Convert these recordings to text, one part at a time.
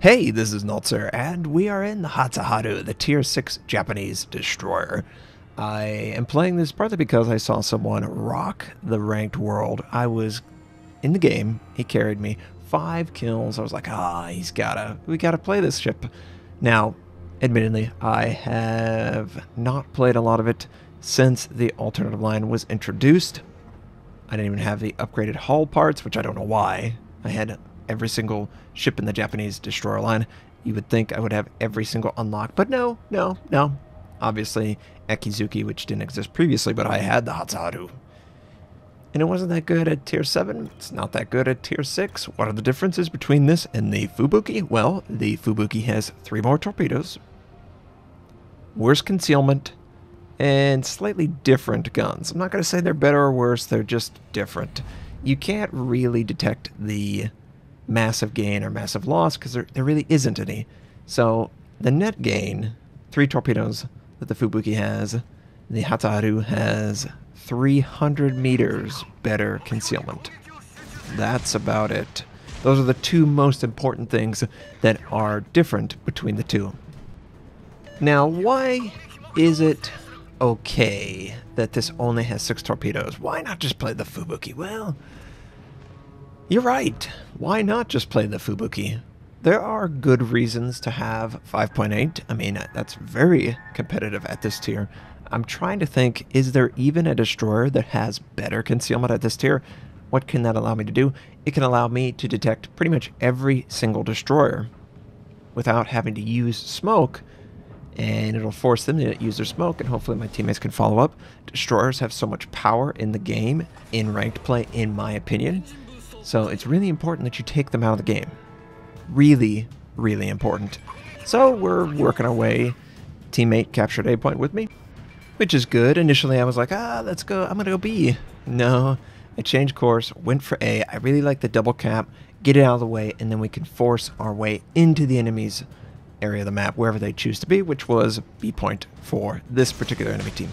Hey, this is Notser, and we are in the Hatsuharu, the Tier 6 Japanese destroyer. I am playing this partly because I saw someone rock the ranked world. I was in the game, he carried me, 5 kills. I was like, we gotta play this ship. Now, admittedly, I have not played a lot of it since the alternative line was introduced. I didn't even have the upgraded hull parts, which I don't know why. I had every single ship in the Japanese destroyer line. You would think I would have every single unlock, but no. Obviously, Ekizuki, which didn't exist previously, but I had the Hatsuharu. And it wasn't that good at Tier 7. It's not that good at Tier 6. What are the differences between this and the Fubuki? Well, the Fubuki has 3 more torpedoes, worse concealment, and slightly different guns. I'm not going to say they're better or worse, they're just different. You can't really detect the massive gain or massive loss because there really isn't any. So the net gain, 3 torpedoes that the Fubuki has, the Hatsuharu has 300 meters better concealment. That's about it. Those are the 2 most important things that are different between the 2. Now, why is it okay that this only has 6 torpedoes? Why not just play the Fubuki? Well, you're right. Why not just play the Fubuki? There are good reasons to have 5.8. I mean, that's very competitive at this tier. I'm trying to think, is there even a destroyer that has better concealment at this tier? What can that allow me to do? It can allow me to detect pretty much every single destroyer without having to use smoke, and it'll force them to use their smoke, and hopefully my teammates can follow up. Destroyers have so much power in the game, in ranked play, in my opinion. So it's really important that you take them out of the game. Really, really important. So we're working our way. Teammate captured A point with me, which is good. Initially I was like, let's go, I'm gonna go B. No, I changed course, went for A. I really like the double cap, get it out of the way, and then we can force our way into the enemy's area of the map, wherever they choose to be, which was B point for this particular enemy team.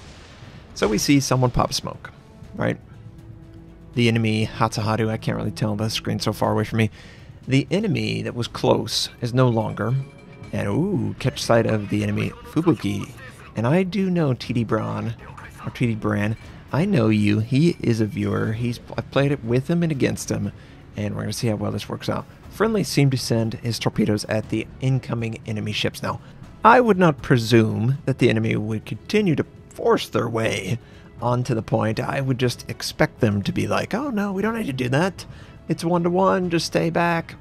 So we see someone pop smoke, right? The enemy Hatsuharu, I can't really tell, the screen's so far away from me. The enemy that was close is no longer. And ooh, catch sight of the enemy Fubuki. And I do know TD Bran. I know you. He is a viewer. I've played it with him and against him. And we're going to see how well this works out. Friendly seemed to send his torpedoes at the incoming enemy ships. Now, I would not presume that the enemy would continue to force their way onto the point. I would just expect them to be like, oh no, we don't need to do that. It's 1-to-1, just stay back,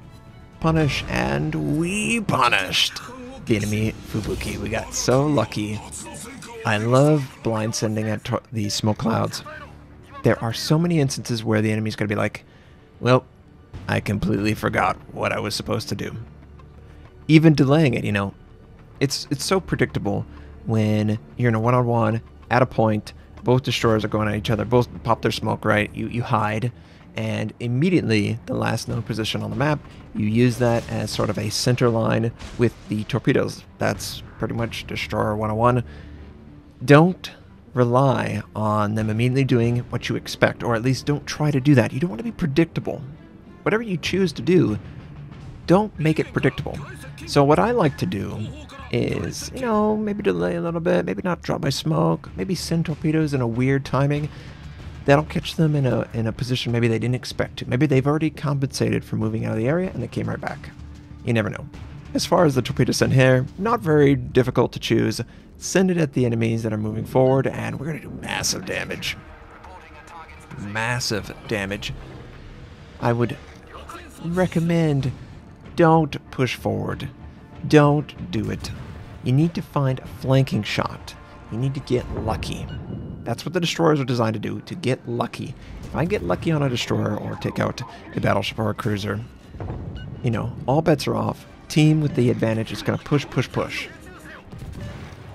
punish, and we punished the enemy Fubuki. We got so lucky. I love blind sending at the smoke clouds. There are so many instances where the enemy's going to be like, well, I completely forgot what I was supposed to do. Even delaying it, you know. It's so predictable when you're in a 1-on-1 at a point. Both destroyers are going at each other. Both pop their smoke, right? You hide, and immediately the last known position on the map, you use that as sort of a center line with the torpedoes. That's pretty much destroyer 101. Don't rely on them immediately doing what you expect, or at least don't try to do that. You don't want to be predictable. Whatever you choose to do, don't make it predictable. So what I like to do is, you know, maybe delay a little bit, maybe not drop my smoke, maybe send torpedoes in a weird timing. That'll catch them in a position maybe they didn't expect to. Maybe they've already compensated for moving out of the area and they came right back. You never know. As far as the torpedo send here, not very difficult to choose. Send it at the enemies that are moving forward, and we're going to do massive damage. Massive damage. I would recommend don't push forward. Don't do it. You need to find a flanking shot. You need to get lucky. That's what the destroyers are designed to do, to get lucky. If I get lucky on a destroyer or take out a battleship or a cruiser, you know, all bets are off. Team with the advantage is going to push.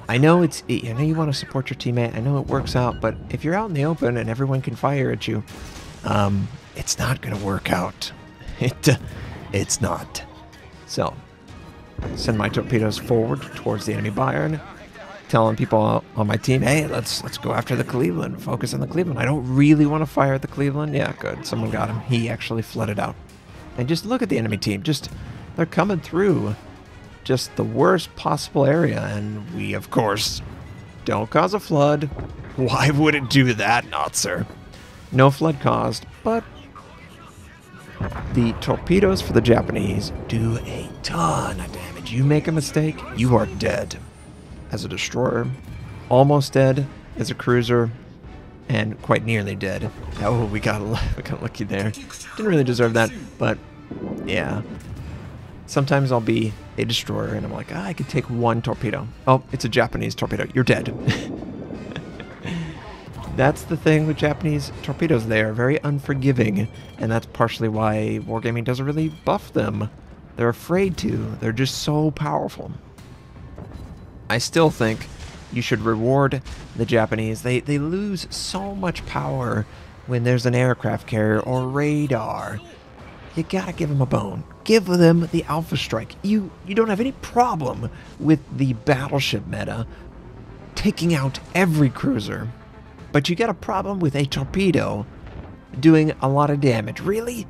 I know I know you want to support your teammate. I know it works out, but if you're out in the open and everyone can fire at you, it's not going to work out. It's not. So, send my torpedoes forward towards the enemy Bayern, telling people on my team, hey, let's go after the Cleveland, focus on the Cleveland. I don't really want to fire at the Cleveland. Yeah, good, someone got him. He actually flooded out. And just look at the enemy team. They're coming through just the worst possible area, and we, of course, don't cause a flood. Why would it do that, Notser? No flood caused, but the torpedoes for the Japanese do a ton of damage. You make a mistake, you are dead. As a destroyer, almost dead as a cruiser, and quite nearly dead. Oh, we got lucky there. Didn't really deserve that, but yeah. Sometimes I'll be a destroyer and I'm like, I could take one torpedo. Oh, it's a Japanese torpedo. You're dead. That's the thing with Japanese torpedoes. They are very unforgiving, and that's partially why Wargaming doesn't really buff them. They're afraid to. They're just so powerful. I still think you should reward the Japanese. They lose so much power when there's an aircraft carrier or radar. You gotta give them a bone. Give them the Alpha Strike. You don't have any problem with the battleship meta taking out every cruiser, but you got a problem with a torpedo doing a lot of damage. Really?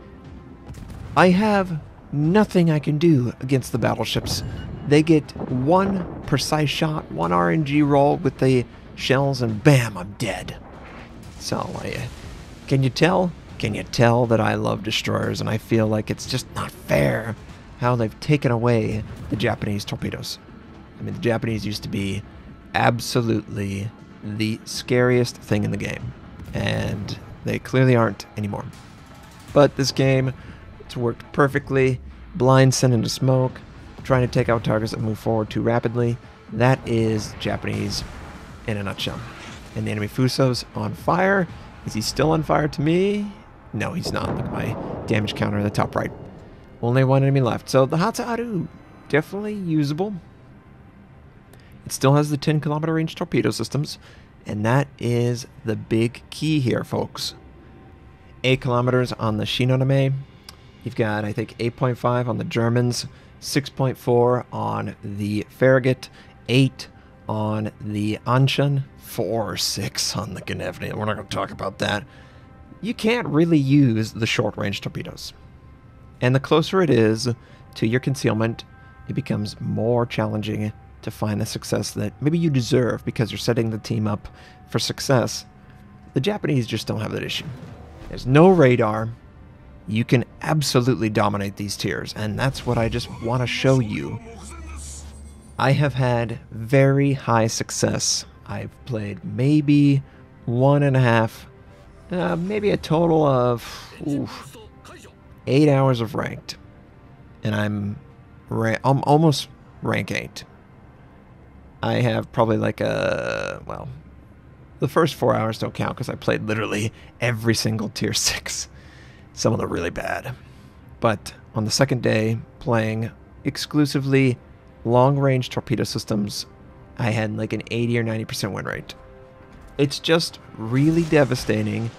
I have nothing I can do against the battleships. They get one precise shot, one RNG roll with the shells, and bam, I'm dead. So, can you tell? Can you tell that I love destroyers, and I feel like it's just not fair how they've taken away the Japanese torpedoes. I mean, the Japanese used to be absolutely the scariest thing in the game, and they clearly aren't anymore. But this game, it's worked perfectly. Blind send into smoke, trying to take out targets that move forward too rapidly. That is Japanese in a nutshell. And the enemy Fuso's on fire. Is he still on fire to me? No, he's not. Look at my damage counter in the top right. Only one enemy left. So the Hatsuharu, definitely usable. It still has the 10-kilometer range torpedo systems, and that is the big key here, folks. 8 kilometers on the Shinonome. You've got, I think, 8.5 on the Germans, 6.4 on the Farragut, 8 on the Anshan, 4 or 6 on the Gnevny. We're not going to talk about that. You can't really use the short-range torpedoes. And the closer it is to your concealment, it becomes more challenging to find the success that maybe you deserve because you're setting the team up for success. The Japanese just don't have that issue. There's no radar. You can absolutely dominate these tiers, and that's what I just want to show you. I have had very high success. I've played maybe 1.5, maybe a total of 8 hours of ranked, and I'm almost rank 8. I have probably like well, the first 4 hours don't count because I played literally every single tier 6. Some of them really bad. But on the second day, playing exclusively long-range torpedo systems, I had like an 80 or 90% win rate. It's just really devastating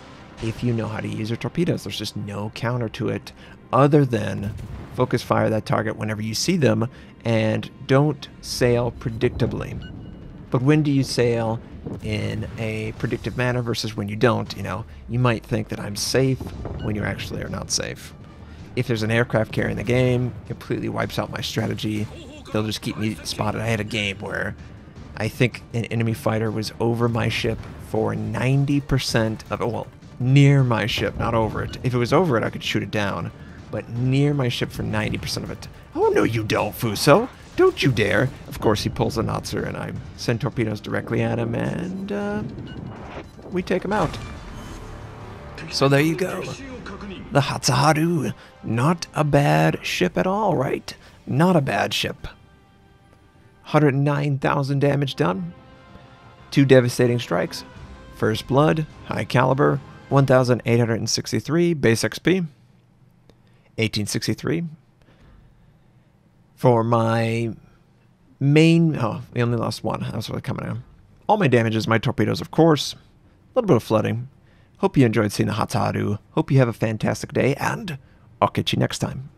if you know how to use your torpedoes. There's just no counter to it other than focus fire that target whenever you see them and don't sail predictably. But when do you sail in a predictive manner versus when you don't? You know, you might think that I'm safe when you actually are not safe. If there's an aircraft carrier in the game, it completely wipes out my strategy. They'll just keep me spotted. I had a game where I think an enemy fighter was over my ship for 90% of it. Well, near my ship, not over it. If it was over it, I could shoot it down. But near my ship for 90% of it. Oh, no, you don't, Fuso. Don't you dare. Of course, he pulls a Notser, and I send torpedoes directly at him, and we take him out. So there you go. The Hatsuharu. Not a bad ship at all, right? Not a bad ship. 109,000 damage done. 2 devastating strikes. First blood, high caliber, 1,863 base XP. 1863. For my main... Oh, we only lost one. That's what coming out. All my damage is my torpedoes, of course. A little bit of flooding. Hope you enjoyed seeing the Hatsuharu. Hope you have a fantastic day, and I'll catch you next time.